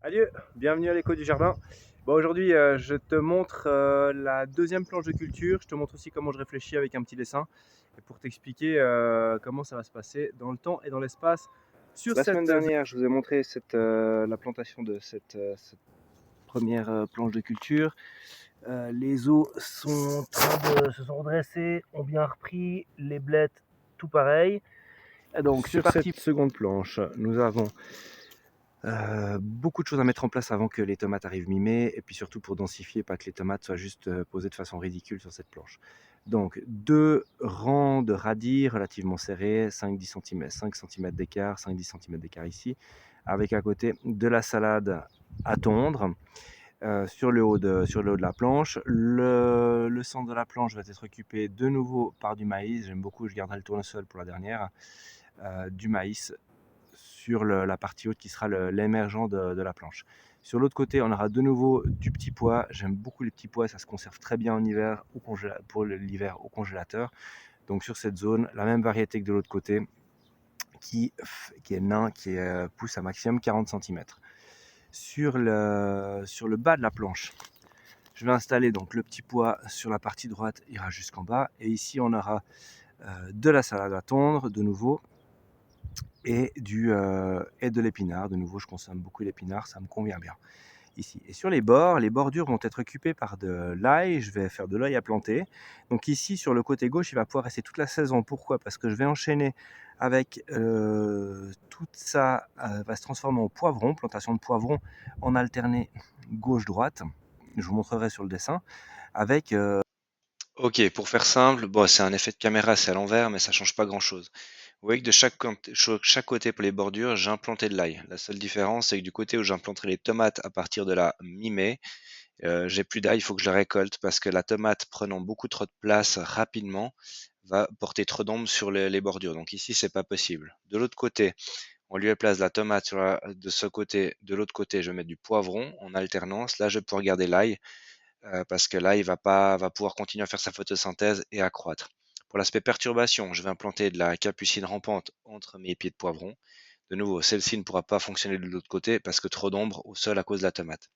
Salut, bienvenue à l'écho du jardin. Bon, aujourd'hui, je te montre la deuxième planche de culture. Je te montre aussi comment je réfléchis avec un petit dessin et pour t'expliquer comment ça va se passer dans le temps et dans l'espace. Sur la semaine dernière, je vous ai montré la plantation de cette première planche de culture. Les eaux sont en train se sont redressées, ont bien repris, les blettes, tout pareil. Et donc, sur cette seconde planche, nous avons beaucoup de choses à mettre en place avant que les tomates arrivent mi-mai, et puis surtout pour densifier, pas que les tomates soient juste posées de façon ridicule sur cette planche. Donc, deux rangs de radis relativement serrés, 5-10 cm, 5 cm d'écart, 5-10 cm d'écart ici, avec à côté de la salade à tondre sur le haut de la planche. Le centre de la planche va être occupé de nouveau par du maïs. J'aime beaucoup, je garderai le tournesol pour la dernière. Du maïs sur la partie haute qui sera l'émergent de la planche. Sur l'autre côté, on aura de nouveau du petit pois. J'aime beaucoup les petits pois, ça se conserve très bien en hiver pour l'hiver au congélateur. Donc sur cette zone, la même variété que de l'autre côté, qui est nain, pousse à maximum 40 cm. Sur le bas de la planche, je vais installer donc le petit pois sur la partie droite, ira jusqu'en bas. Et ici, on aura de la salade à tondre, de nouveau, et de l'épinard. De nouveau, je consomme beaucoup l'épinard, ça me convient bien ici. Et sur les bordures vont être occupées par de l'ail. Je vais faire de l'ail à planter. Donc ici, sur le côté gauche, il va pouvoir rester toute la saison. Pourquoi? Parce que je vais enchaîner avec tout ça va se transformer en poivron, plantation de poivrons en alterné gauche-droite. Je vous montrerai sur le dessin avec Ok, pour faire simple, bon, c'est un effet de caméra, c'est à l'envers, mais ça change pas grand-chose. Vous voyez que de chaque côté pour les bordures, j'ai implanté de l'ail. La seule différence, c'est que du côté où j'implanterai les tomates à partir de la mi-mai, j'ai plus d'ail, il faut que je le récolte parce que la tomate, prenant beaucoup trop de place rapidement, va porter trop d'ombre sur les bordures. Donc ici, c'est pas possible. De l'autre côté, on lui place la tomate de ce côté, de l'autre côté, je vais mettre du poivron en alternance. Là, je vais pouvoir garder l'ail parce que là, va pouvoir continuer à faire sa photosynthèse et à croître. Pour l'aspect perturbation, je vais implanter de la capucine rampante entre mes pieds de poivron. De nouveau, celle-ci ne pourra pas fonctionner de l'autre côté parce que trop d'ombre au sol à cause de la tomate.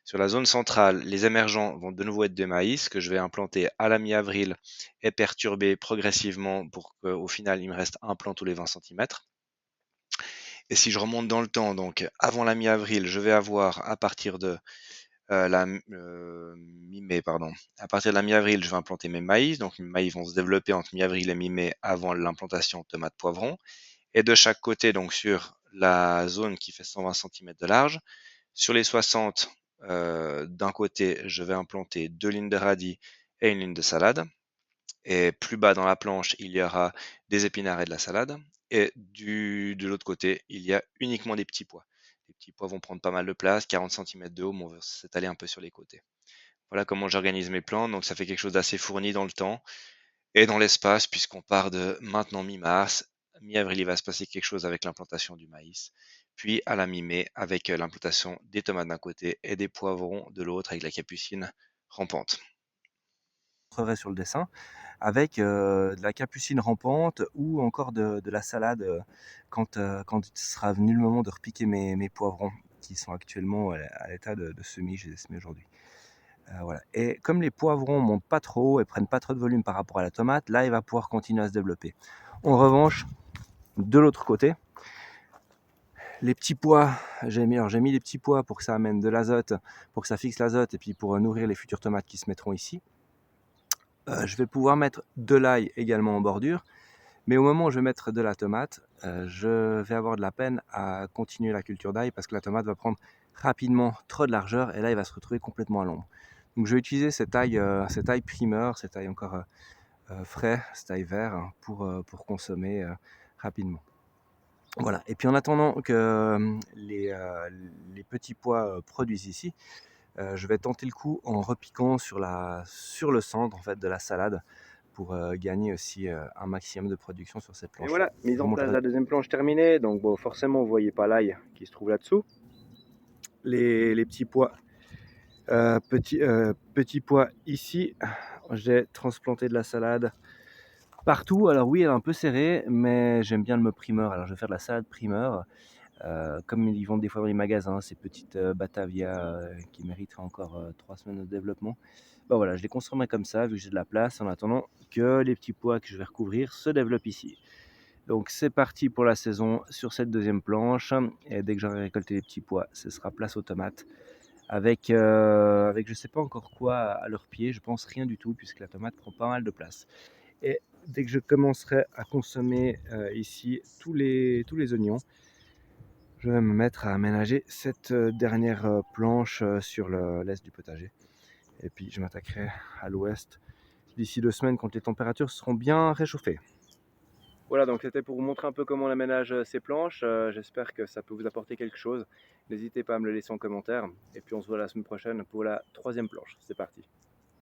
Sur la zone centrale, les émergents vont de nouveau être de maïs que je vais implanter à la mi-avril et perturber progressivement pour qu'au final, il me reste un plant tous les 20 cm. Et si je remonte dans le temps, donc avant la mi-avril, je vais avoir à partir de mi-mai, pardon. À partir de la mi-avril, je vais implanter mes maïs. Donc, mes maïs vont se développer entre mi-avril et mi-mai avant l'implantation tomate-poivron. Et de chaque côté, donc sur la zone qui fait 120 cm de large, sur les 60, d'un côté, je vais implanter 2 lignes de radis et une ligne de salade. Et plus bas dans la planche, il y aura des épinards et de la salade. Et de l'autre côté, il y a uniquement des petits pois. Les petits pois vont prendre pas mal de place, 40 cm de haut, mais on va s'étaler un peu sur les côtés. Voilà comment j'organise mes plans. Donc ça fait quelque chose d'assez fourni dans le temps et dans l'espace, puisqu'on part de maintenant mi-mars. Mi-avril, il va se passer quelque chose avec l'implantation du maïs. Puis à la mi-mai, avec l'implantation des tomates d'un côté et des poivrons de l'autre, avec la capucine rampante. sur le dessin, avec de la capucine rampante ou encore de la salade quand il sera venu le moment de repiquer mes poivrons qui sont actuellement à l'état de semis. Je les ai semés aujourd'hui. Voilà. Et comme les poivrons montent pas trop haut et prennent pas trop de volume par rapport à la tomate, là il va pouvoir continuer à se développer. En revanche, de l'autre côté, les petits pois, j'ai mis les petits pois pour que ça amène de l'azote, pour que ça fixe l'azote et puis pour nourrir les futures tomates qui se mettront ici. Je vais pouvoir mettre de l'ail également en bordure, mais au moment où je vais mettre de la tomate, je vais avoir de la peine à continuer la culture d'ail parce que la tomate va prendre rapidement trop de largeur et là il va se retrouver complètement à l'ombre. Donc je vais utiliser cet ail primeur, cet ail encore frais, cet ail vert pour consommer rapidement. Voilà. Et puis en attendant que les petits pois produisent ici, je vais tenter le coup en repiquant sur le centre en fait, de la salade pour gagner aussi un maximum de production sur cette planche. Et voilà, mise en place la deuxième planche terminée. Donc bon, forcément, vous voyez pas l'ail qui se trouve là-dessous. Les petits pois, petits pois ici. J'ai transplanté de la salade partout. Alors oui, elle est un peu serrée, mais j'aime bien le mot primeur. Alors je vais faire de la salade primeur Comme ils vendent des fois dans les magasins, ces petites Batavia qui mériteraient encore 3 semaines de développement. Bah voilà, je les conserverai comme ça, vu que j'ai de la place, en attendant que les petits pois que je vais recouvrir se développent ici. Donc c'est parti pour la saison sur cette deuxième planche. Et dès que j'aurai récolté les petits pois, ce sera place aux tomates. Avec je sais pas encore quoi à leur pied, je pense rien du tout, puisque la tomate prend pas mal de place. Et dès que je commencerai à consommer ici tous les oignons, je vais me mettre à aménager cette dernière planche sur l'est du potager. Et puis je m'attaquerai à l'ouest d'ici 2 semaines quand les températures seront bien réchauffées. Voilà, donc c'était pour vous montrer un peu comment on aménage ces planches. J'espère que ça peut vous apporter quelque chose. N'hésitez pas à me le laisser en commentaire. Et puis on se voit la semaine prochaine pour la troisième planche. C'est parti.